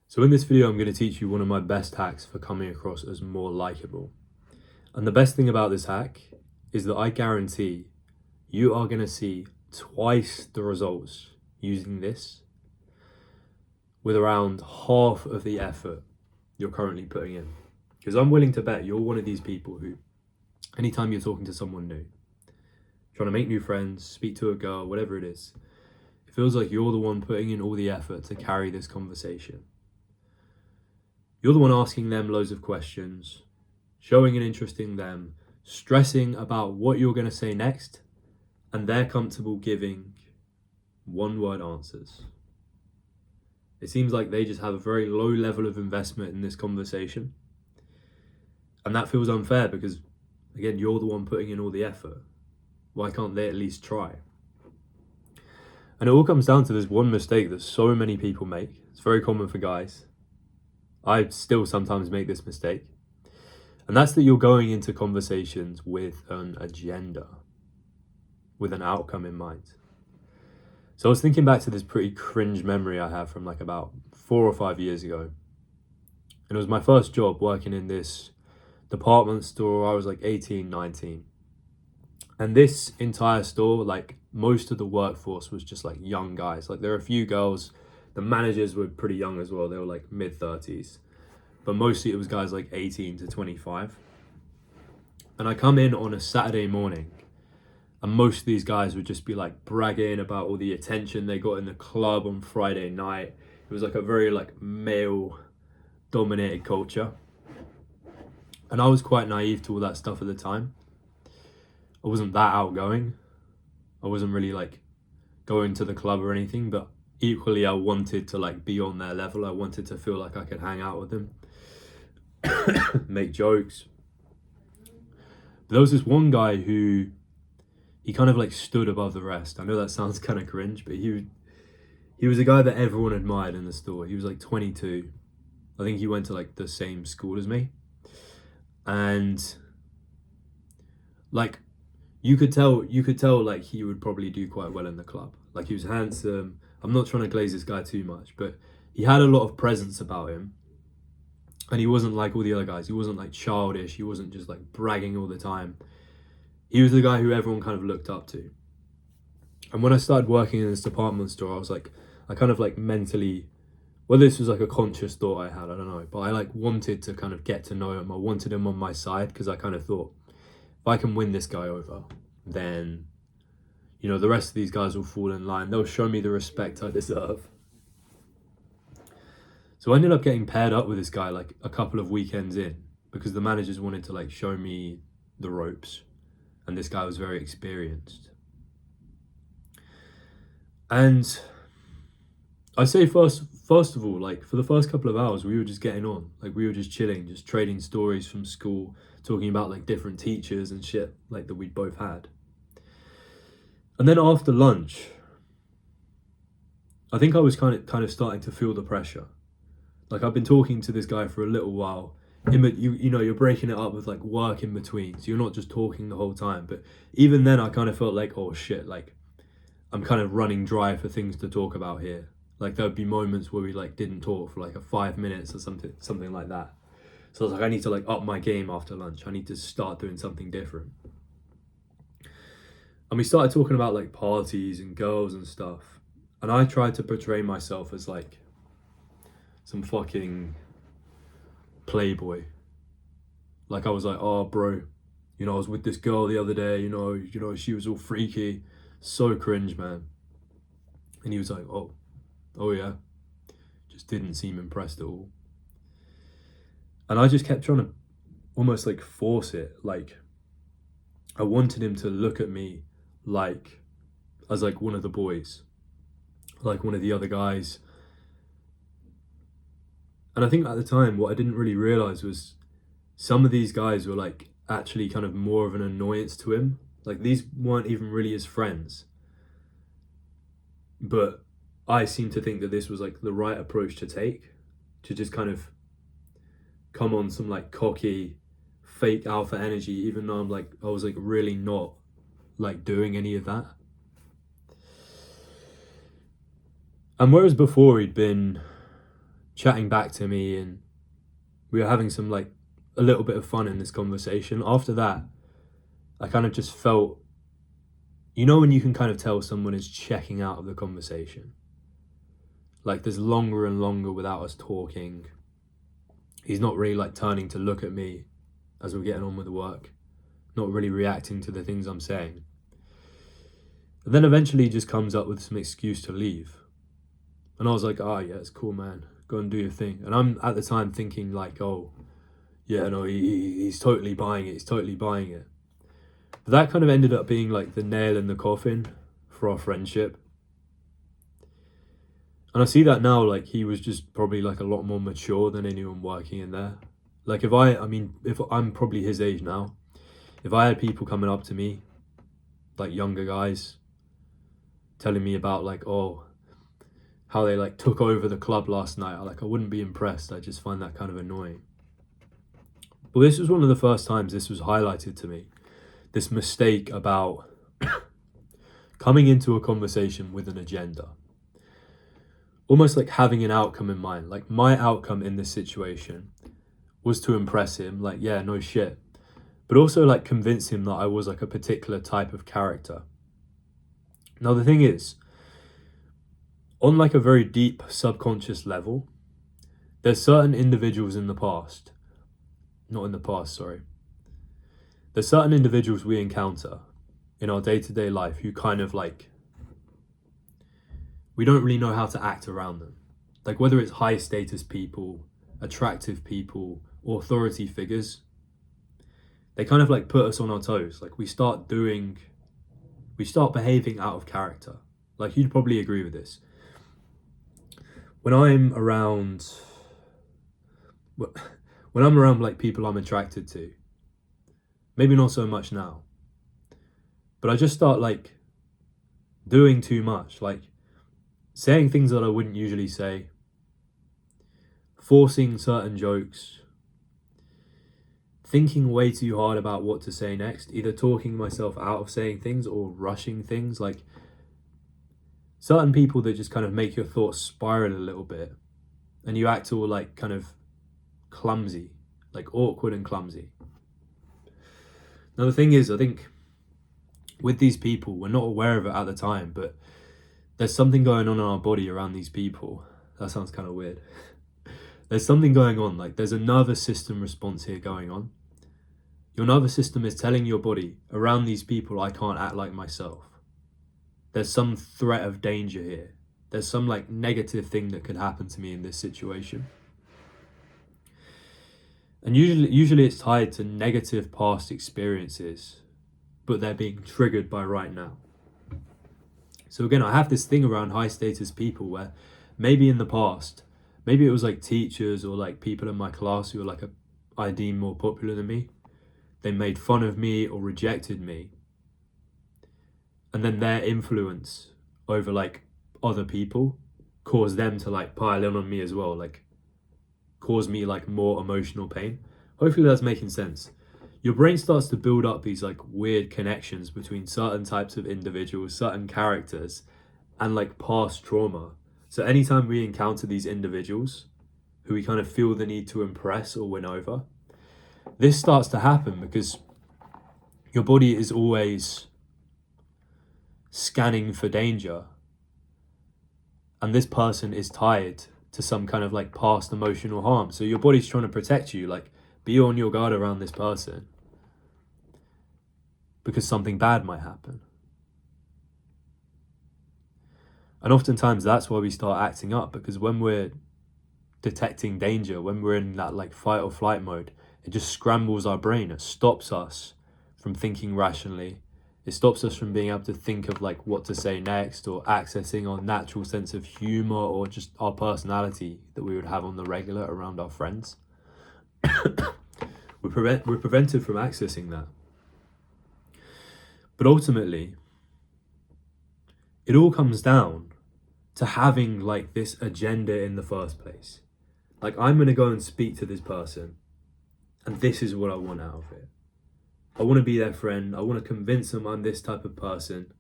So in this video, I'm going to teach you one of my best hacks for coming across as more likable. And the best thing about this hack is that I guarantee you are going to see twice the results using this with around half of the effort you're currently putting in. Because I'm willing to bet you're one of these people who, anytime you're talking to someone new, trying to make new friends, speak to a girl, whatever it is, it feels like you're the one putting in all the effort to carry this conversation. You're the one asking them loads of questions, showing an interest in them, stressing about what you're going to say next, and they're comfortable giving one-word answers. It seems like they just have a very low level of investment in this conversation. And that feels unfair because, again, you're the one putting in all the effort. Why can't they at least try? And it all comes down to this one mistake that so many people make. It's very common for guys. I still sometimes make this mistake. And that's that you're going into conversations with an agenda, with an outcome in mind. So I was thinking back to this pretty cringe memory I have from like about 4 or 5 years ago. And it was my first job working in this department store. I was like 18, 19. And this entire store, like most of the workforce was just like young guys. Like there are a few girls. The managers were pretty young as well. They were like mid-30s. But mostly it was guys like 18 to 25. And I come in on a Saturday morning, and most of these guys would just be like bragging about all the attention they got in the club on Friday night. It was like a very like male-dominated culture. And I was quite naive to all that stuff at the time. I wasn't that outgoing. I wasn't really like going to the club or anything, but equally I wanted to like be on their level. I wanted to feel like I could hang out with them, make jokes. But there was this one guy who he kind of like stood above the rest. I know that sounds kind of cringe, but he was a guy that everyone admired in the store. He was like 22. I think he went to like the same school as me. And like you could tell like he would probably do quite well in the club. Like he was handsome. I'm not trying to glaze this guy too much, but he had a lot of presence about him. And he wasn't like all the other guys. He wasn't like childish. He wasn't just like bragging all the time. He was the guy who everyone kind of looked up to. And when I started working in this department store, I was like, I kind of like mentally, well, this was like a conscious thought I had, I don't know. But I like wanted to kind of get to know him. I wanted him on my side because I kind of thought, if I can win this guy over, then, you know, the rest of these guys will fall in line. They'll show me the respect I deserve. So I ended up getting paired up with this guy like a couple of weekends in because the managers wanted to like show me the ropes, and this guy was very experienced. And I say first of all, like for the first couple of hours, we were just getting on. Like we were just chilling, just trading stories from school, talking about like different teachers and shit like that we'd both had. And then after lunch, I think I was kind of starting to feel the pressure. Like I've been talking to this guy for a little while. You know, you're breaking it up with like work in between. So you're not just talking the whole time. But even then I kind of felt like, oh shit, like I'm kind of running dry for things to talk about here. Like there'd be moments where we like didn't talk for like 5 minutes or something like that. So I was like, I need to like up my game after lunch. I need to start doing something different. And we started talking about like parties and girls and stuff. And I tried to portray myself as like some fucking playboy. Like I was like, oh bro, you know, I was with this girl the other day, you know, she was all freaky. So cringe, man. And he was like, oh yeah. Just didn't seem impressed at all. And I just kept trying to almost like force it. Like I wanted him to look at me like as like one of the boys, like one of the other guys. And I think at the time, what I didn't really realize was some of these guys were like actually kind of more of an annoyance to him. Like these weren't even really his friends. But I seem to think that this was like the right approach to take, to just kind of come on some like cocky, fake alpha energy, even though I was like really not like doing any of that. And whereas before he'd been chatting back to me, and we were having some like a little bit of fun in this conversation. After that, I kind of just felt, you know, when you can kind of tell someone is checking out of the conversation, like there's longer and longer without us talking. He's not really like turning to look at me as we're getting on with the work, not really reacting to the things I'm saying. And then eventually he just comes up with some excuse to leave. And I was like, oh yeah, it's cool, man. Go and do your thing. And I'm at the time thinking like, oh, yeah, no, he's totally buying it. He's totally buying it. But that kind of ended up being like the nail in the coffin for our friendship. And I see that now, like he was just probably like a lot more mature than anyone working in there. Like if I'm probably his age now, if I had people coming up to me, like younger guys, telling me about like, oh, how they like took over the club last night, I wouldn't be impressed. I just find that kind of annoying. But this was one of the first times this was highlighted to me. This mistake about coming into a conversation with an agenda. Almost like having an outcome in mind. Like my outcome in this situation was to impress him, like, yeah, no shit. But also like convince him that I was like a particular type of character. Now the thing is, on like a very deep subconscious level, there's certain individuals in the past, not in the past, sorry. There's certain individuals we encounter in our day-to-day life who kind of like, we don't really know how to act around them. Like whether it's high status people, attractive people, or authority figures, they kind of like put us on our toes. Like we start behaving out of character. Like you'd probably agree with this. When I'm around like people I'm attracted to, maybe not so much now, but I just start like doing too much, like saying things that I wouldn't usually say, forcing certain jokes, thinking way too hard about what to say next, either talking myself out of saying things or rushing things, like certain people that just kind of make your thoughts spiral a little bit and you act all like kind of clumsy, like awkward and clumsy. Now the thing is, I think with these people, we're not aware of it at the time, but there's something going on in our body around these people. That sounds kind of weird. There's something going on, like there's a nervous system response here going on. Your nervous system is telling your body, around these people, I can't act like myself. There's some threat of danger here. There's some like negative thing that could happen to me in this situation. And usually it's tied to negative past experiences, but they're being triggered by right now. So again, I have this thing around high status people where maybe in the past, maybe it was like teachers or like people in my class who were I deem more popular than me. They made fun of me or rejected me. And then their influence over like other people caused them to like pile in on me as well, like cause me like more emotional pain. Hopefully that's making sense. Your brain starts to build up these like weird connections between certain types of individuals, certain characters, and like past trauma. So anytime we encounter these individuals who we kind of feel the need to impress or win over, this starts to happen because your body is always scanning for danger. And this person is tied to some kind of like past emotional harm. So your body's trying to protect you, like be on your guard around this person because something bad might happen. And oftentimes that's why we start acting up, because when we're detecting danger, when we're in that like fight or flight mode, it just scrambles our brain. It stops us from thinking rationally. It stops us from being able to think of like what to say next or accessing our natural sense of humor or just our personality that we would have on the regular around our friends. We're prevented from accessing that. But ultimately, it all comes down to having like this agenda in the first place. Like I'm going to go and speak to this person and this is what I want out of it. I want to be their friend. I want to convince them I'm this type of person.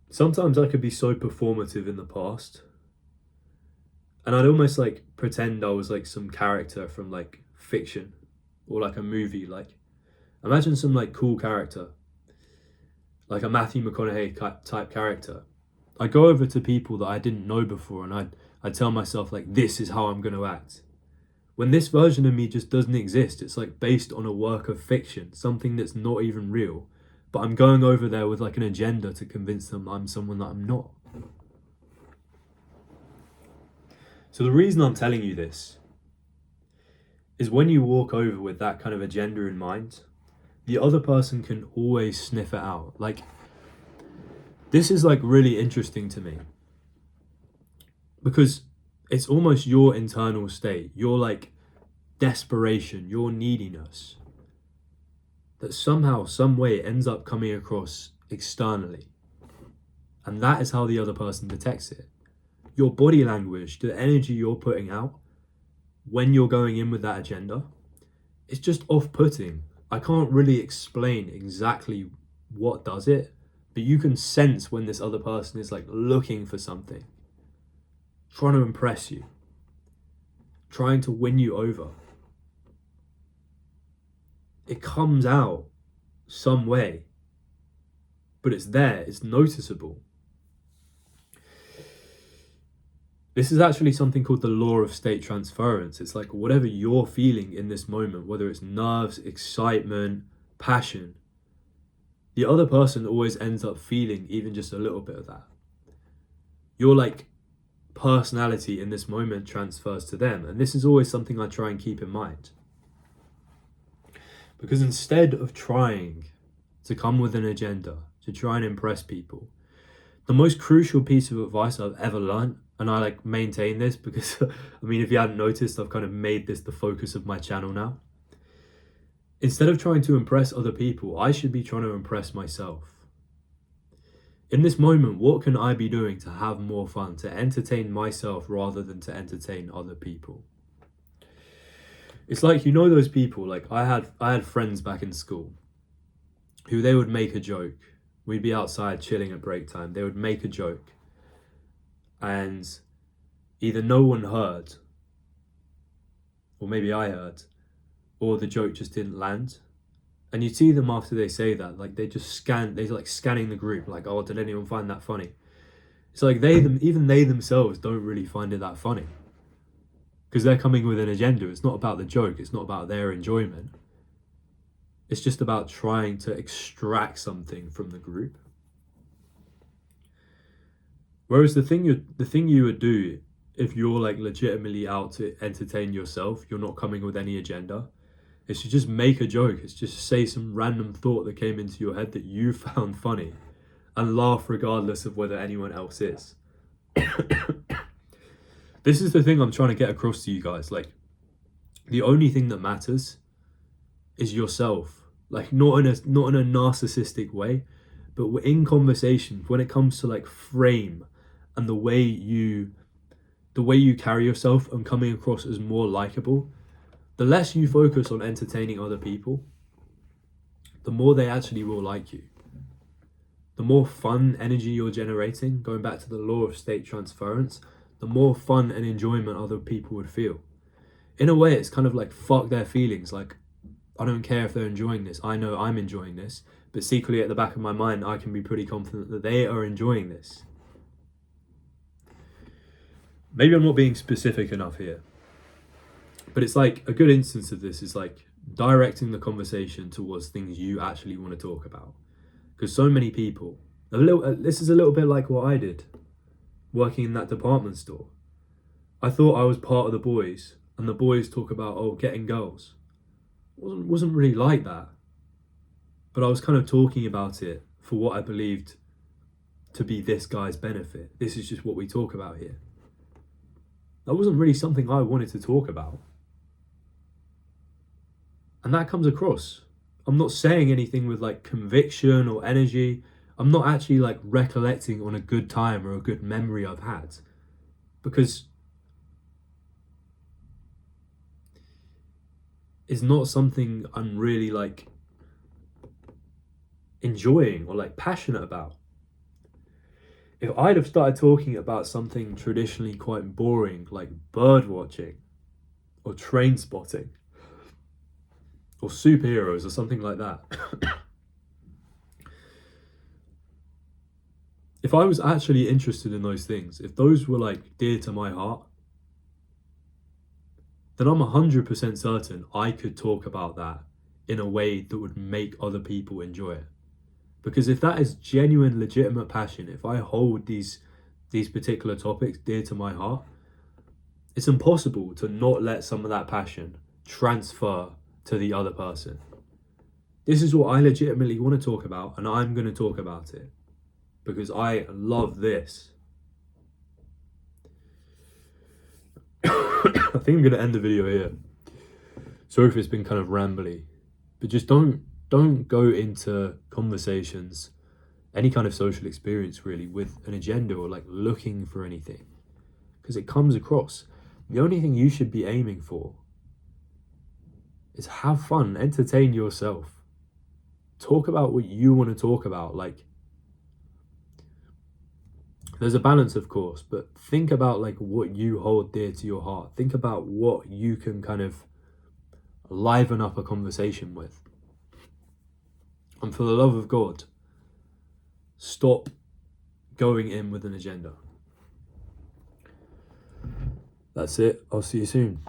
Sometimes I could be so performative in the past And I'd almost like pretend I was like some character from like fiction or like a movie. Like imagine some like cool character, like a Matthew McConaughey type character. I'd go over to people that I didn't know before and I'd tell myself like, this is how I'm going to act. When this version of me just doesn't exist, it's like based on a work of fiction, something that's not even real. But I'm going over there with like an agenda to convince them I'm someone that I'm not. So the reason I'm telling you this is when you walk over with that kind of agenda in mind, the other person can always sniff it out. Like, this is like really interesting to me because it's almost your internal state, your like desperation, your neediness that somehow, some way ends up coming across externally. And that is how the other person detects it. Your body language, the energy you're putting out when you're going in with that agenda, it's just off-putting. I can't really explain exactly what does it, but you can sense when this other person is like looking for something, trying to impress you, trying to win you over. It comes out some way, but it's there, it's noticeable. This is actually something called the law of state transference. It's like whatever you're feeling in this moment, whether it's nerves, excitement, passion, the other person always ends up feeling even just a little bit of that. Your like personality in this moment transfers to them. And this is always something I try and keep in mind. Because instead of trying to come with an agenda, to try and impress people, the most crucial piece of advice I've ever learned, and I like maintain this because, I mean, if you hadn't noticed, I've kind of made this the focus of my channel now. Instead of trying to impress other people, I should be trying to impress myself. In this moment, what can I be doing to have more fun, to entertain myself rather than to entertain other people? It's like, you know, those people, like I had friends back in school who they would make a joke. We'd be outside chilling at break time. They would make a joke and either no one heard, or maybe I heard, or the joke just didn't land. And you see them after they say that, like they're like scanning the group, like, oh, did anyone find that funny? It's like even they themselves don't really find it that funny because they're coming with an agenda. It's not about the joke. It's not about their enjoyment. It's just about trying to extract something from the group. Whereas the thing you would do if you're like legitimately out to entertain yourself, you're not coming with any agenda, is to just make a joke. It's just say some random thought that came into your head that you found funny and laugh regardless of whether anyone else is. This is the thing I'm trying to get across to you guys. Like, the only thing that matters is yourself. Like, not in a narcissistic way, but in conversation, when it comes to like frame and the way you carry yourself and coming across as more likable, the less you focus on entertaining other people, the more they actually will like you. The more fun energy you're generating, going back to the law of state transference, the more fun and enjoyment other people would feel. In a way, it's kind of like fuck their feelings. Like, I don't care if they're enjoying this. I know I'm enjoying this. But secretly at the back of my mind, I can be pretty confident that they are enjoying this. Maybe I'm not being specific enough here. But it's like a good instance of this is like directing the conversation towards things you actually want to talk about. Because so many people, this is a little bit like what I did working in that department store. I thought I was part of the boys, and the boys talk about, oh, getting girls. Wasn't really like that. But I was kind of talking about it for what I believed to be this guy's benefit. This is just what we talk about here. That wasn't really something I wanted to talk about. And that comes across. I'm not saying anything with like conviction or energy. I'm not actually like recollecting on a good time or a good memory I've had. Because it's not something I'm really like enjoying or like passionate about. If I'd have started talking about something traditionally quite boring, like bird watching, or train spotting, or superheroes, or something like that, if I was actually interested in those things, if those were like dear to my heart, then I'm 100% certain I could talk about that in a way that would make other people enjoy it. Because if that is genuine, legitimate passion, if I hold these particular topics dear to my heart, it's impossible to not let some of that passion transfer to the other person. This is what I legitimately want to talk about, and I'm going to talk about it because I love this. I think I'm going to end the video here. Sorry if it's been kind of rambly, but just don't go into conversations, any kind of social experience really, with an agenda or like looking for anything, because it comes across. The only thing you should be aiming for is have fun, entertain yourself, talk about what you want to talk about. Like, there's a balance, of course, but think about like what you hold dear to your heart. Think about what you can kind of liven up a conversation with. And for the love of God, stop going in with an agenda. That's it. I'll see you soon.